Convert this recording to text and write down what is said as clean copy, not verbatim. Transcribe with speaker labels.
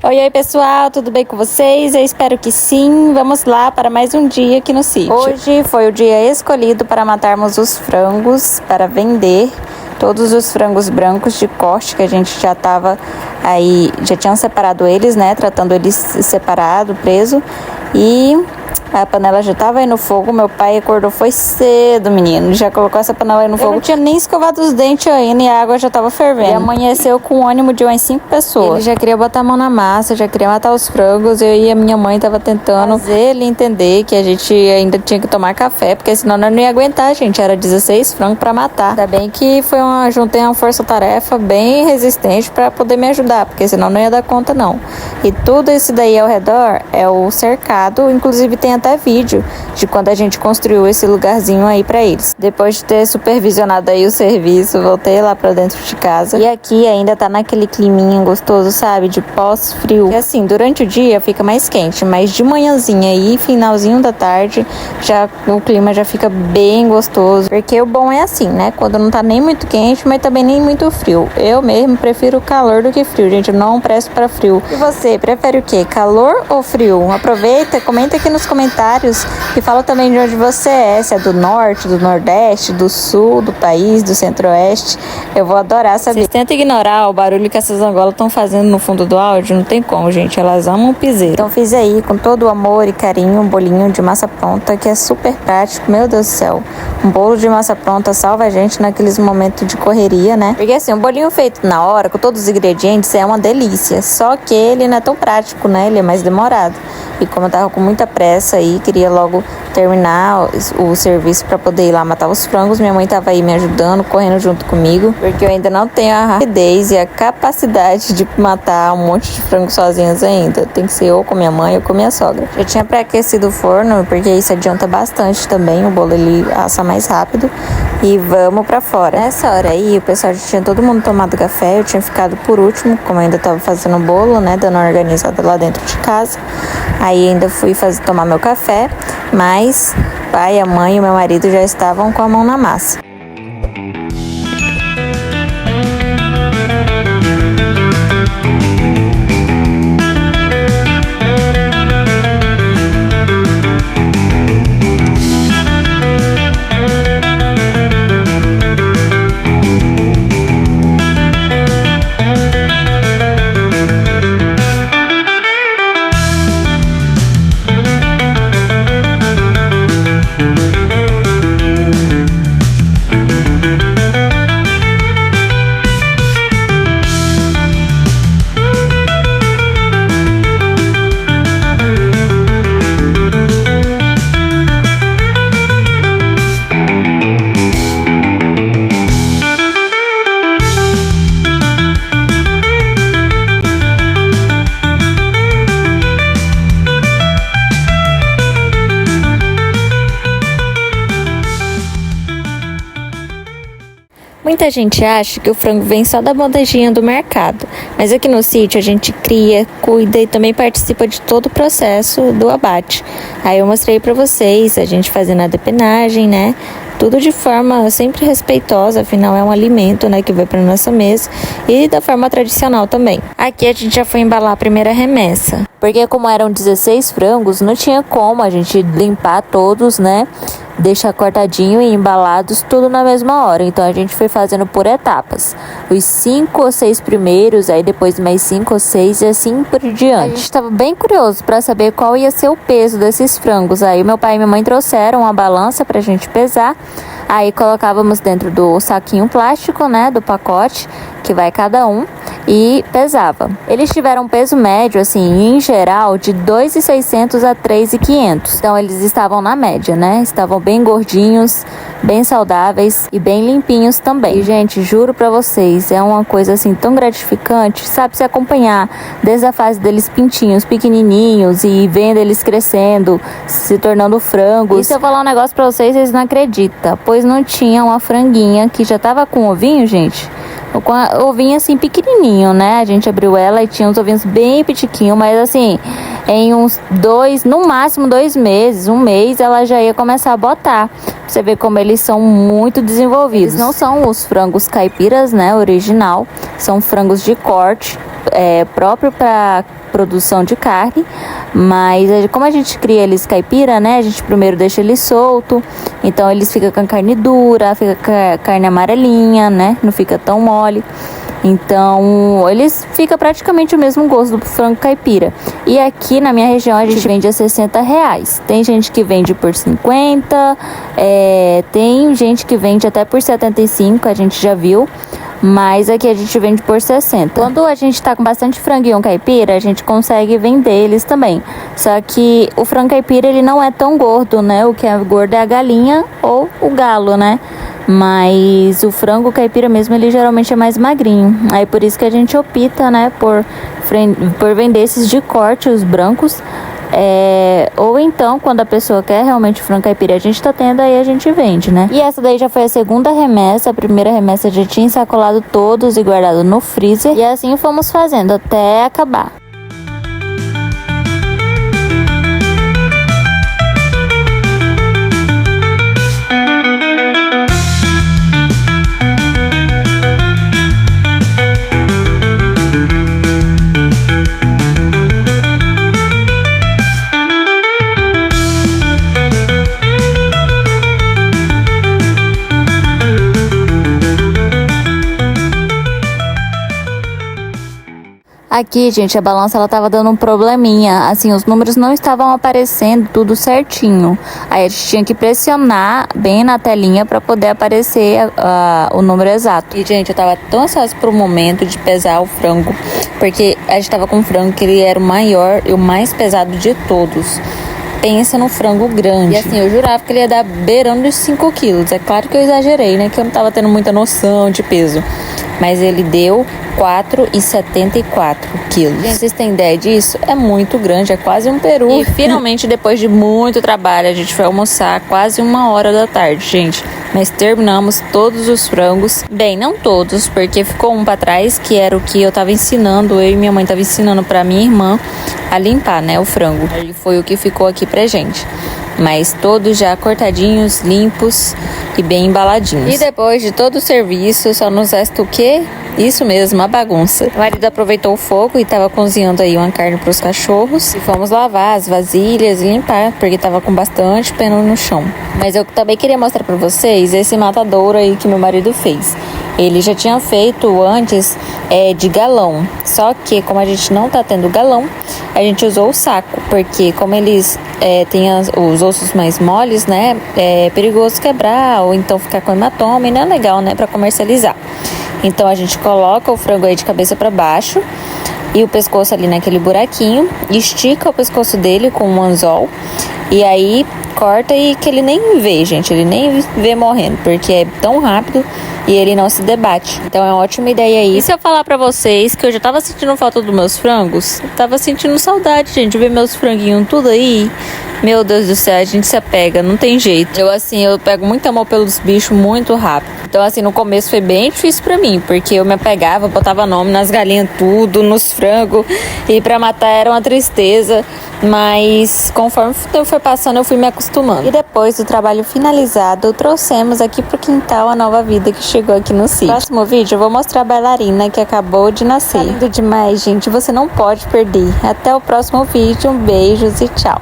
Speaker 1: Oi, pessoal, tudo bem com vocês? Eu espero que sim. Vamos lá para mais um dia aqui no sítio. Hoje foi o dia escolhido para matarmos os frangos para vender. Todos os frangos brancos de corte que a gente já tava aí, já tinham separado eles, né? Tratando eles separado, preso. E a panela já tava aí no fogo. Meu pai acordou, foi cedo, menino. Já colocou essa panela aí no fogo. Eu não tinha nem escovado os dentes ainda e a água já tava fervendo. E amanheceu com o ânimo de umas 5 pessoas. Ele já queria botar a mão na massa, já queria matar os frangos. Eu e a minha mãe tava tentando fazer ele entender que a gente ainda tinha que tomar café, porque senão nós não ia aguentar, gente. Era 16 frangos pra matar. Ainda bem que juntei uma força-tarefa bem resistente pra poder me ajudar, porque senão não ia dar conta, não. E tudo isso daí ao redor é o cercado, inclusive tem até vídeo de quando a gente construiu esse lugarzinho aí pra eles. Depois de ter supervisionado aí o serviço, voltei lá pra dentro de casa. E aqui ainda tá naquele climinha gostoso, sabe? De pós-frio. E assim, durante o dia fica mais quente, mas de manhãzinha aí, finalzinho da tarde, já o clima já fica bem gostoso. Porque o bom é assim, né? Quando não tá nem muito quente, mas também nem muito frio. Eu mesmo prefiro calor do que frio, gente. Eu não presto pra frio. E você, prefere o quê? Calor ou frio? Aproveita, comenta aqui nos comentários e fala também de onde você é. Se é do norte, do nordeste, do sul, do país, do centro-oeste. Eu vou adorar saber. Vocês tentam ignorar o barulho que essas angolas estão fazendo no fundo do áudio? Não tem como, gente. Elas amam piseiro. Então fiz aí com todo o amor e carinho um bolinho de massa pronta, que é super prático. Meu Deus do céu. Um bolo de massa pronta salva a gente naqueles momentos de correria, né? Porque assim, um bolinho feito na hora, com todos os ingredientes, é uma delícia. Só que ele não é tão prático, né? Ele é mais demorado. E como eu tava com muita pressa aí, queria logo terminar o serviço para poder ir lá matar os frangos, minha mãe tava aí me ajudando, correndo junto comigo, porque eu ainda não tenho a rapidez e a capacidade de matar um monte de frangos sozinhas ainda. Tem que ser ou com minha mãe ou com minha sogra. Eu tinha pré-aquecido o forno, porque isso adianta bastante também, o bolo ele assa mais rápido. E vamos pra fora. Nessa hora aí, o pessoal já tinha todo mundo tomado café, eu tinha ficado por último, como eu ainda tava fazendo o bolo, né, dando uma organizada lá dentro de casa. Aí ainda fui tomar meu café, mas o pai, a mãe e o meu marido já estavam com a mão na massa. Muita gente acha que o frango vem só da bandejinha do mercado, mas aqui no sítio a gente cria, cuida e também participa de todo o processo do abate. Aí eu mostrei pra vocês, a gente fazendo a depenagem, né? Tudo de forma sempre respeitosa, afinal é um alimento, né, que vai para nossa mesa, e da forma tradicional também. Aqui a gente já foi embalar a primeira remessa, porque como eram 16 frangos, não tinha como a gente limpar todos, né, deixar cortadinho e embalados tudo na mesma hora. Então a gente foi fazendo por etapas. Os 5 ou 6 primeiros, aí depois mais 5 ou 6 e assim por diante. A gente estava bem curioso para saber qual ia ser o peso desses frangos. Aí meu pai e minha mãe trouxeram uma balança pra gente pesar. Aí colocávamos dentro do saquinho plástico, né, do pacote, que vai cada um, e pesava. Eles tiveram um peso médio, assim, em geral, de 2.600 a 3.500. Então eles estavam na média, né? Estavam bem gordinhos, bem saudáveis e bem limpinhos também. E, gente, juro pra vocês, é uma coisa, assim, tão gratificante, sabe, se acompanhar desde a fase deles pintinhos, pequenininhos, e vendo eles crescendo, se tornando frangos. E se eu falar um negócio pra vocês, vocês não acreditam, pois não tinha uma franguinha que já tava com ovinho, gente. Com a ovinha assim pequenininho, né? A gente abriu ela e tinha uns ovinhos bem pitiquinhos, mas assim, em uns 2, no máximo 2 meses, 1 mês, ela já ia começar a botar. Você vê como eles são muito desenvolvidos. Eles não são os frangos caipiras, né? Original. São frangos de corte, próprio para produção de carne, mas como a gente cria eles caipira, né, a gente primeiro deixa eles solto, então eles ficam com a carne dura, fica com a carne amarelinha, né, não fica tão mole. Então, eles ficam praticamente o mesmo gosto do frango caipira. E aqui na minha região a gente vende a R$60. Tem gente que vende por 50, tem gente que vende até por 75, a gente já viu. Mas aqui a gente vende por 60. Quando a gente tá com bastante franguinho caipira, a gente consegue vender eles também. Só que o frango caipira, ele não é tão gordo, né? O que é gordo é a galinha ou o galo, né? Mas o frango caipira mesmo, ele geralmente é mais magrinho. Aí por isso que a gente opta, né, por vender esses de corte, os brancos. Ou então, quando a pessoa quer realmente o frango caipira, a gente tá tendo, aí a gente vende, né? E essa daí já foi a segunda remessa. A primeira remessa já tinha ensacolado todos e guardado no freezer. E assim fomos fazendo até acabar. Aqui, gente, a balança ela tava dando um probleminha, assim, os números não estavam aparecendo tudo certinho. Aí a gente tinha que pressionar bem na telinha para poder aparecer o número exato. E, gente, eu tava tão ansiosa pro momento de pesar o frango, porque a gente tava com um frango que ele era o maior e o mais pesado de todos. Pensa no frango grande. E assim, eu jurava que ele ia dar beirando de 5 quilos. É claro que eu exagerei, né? Que eu não tava tendo muita noção de peso. Mas ele deu 4,74 quilos. Gente, vocês têm ideia disso? É muito grande, é quase um peru. E finalmente, depois de muito trabalho, a gente foi almoçar quase 1h da tarde, gente. Mas terminamos todos os frangos. Bem, não todos, porque ficou um pra trás, que era o que eu tava ensinando. Eu e minha mãe tava ensinando pra minha irmã a limpar, né, o frango. E foi o que ficou aqui pra gente. Mas todos já cortadinhos, limpos e bem embaladinhos. E depois de todo o serviço, só nos resta o quê? Isso mesmo, a bagunça. O marido aproveitou o fogo e estava cozinhando aí uma carne para os cachorros. E fomos lavar as vasilhas e limpar, porque estava com bastante pena no chão. Mas eu também queria mostrar para vocês esse matadouro aí que meu marido fez. Ele já tinha feito antes de galão. Só que como a gente não tá tendo galão, a gente usou o saco. Porque como eles têm os ossos mais moles, né? É perigoso quebrar ou então ficar com hematoma. E não é legal, né? Pra comercializar. Então a gente coloca o frango aí de cabeça para baixo e o pescoço ali naquele buraquinho, estica o pescoço dele com um anzol e aí corta e que ele nem vê, gente, ele nem vê morrendo, porque é tão rápido e ele não se debate. Então é uma ótima ideia aí. E se eu falar pra vocês que eu já tava sentindo falta dos meus frangos, tava sentindo saudade, gente, de ver meus franguinhos tudo aí. Meu Deus do céu, a gente se apega, não tem jeito. Eu pego muito amor pelos bichos muito rápido. Então, assim, no começo foi bem difícil pra mim, porque eu me apegava, botava nome nas galinhas tudo, nos frangos, e pra matar era uma tristeza. Mas conforme o tempo foi passando, eu fui me acostumando. E depois do trabalho finalizado, trouxemos aqui pro quintal a nova vida que chegou aqui no sítio. No próximo vídeo eu vou mostrar a bailarina que acabou de nascer. Tá lindo demais, gente, você não pode perder. Até o próximo vídeo, beijos e tchau.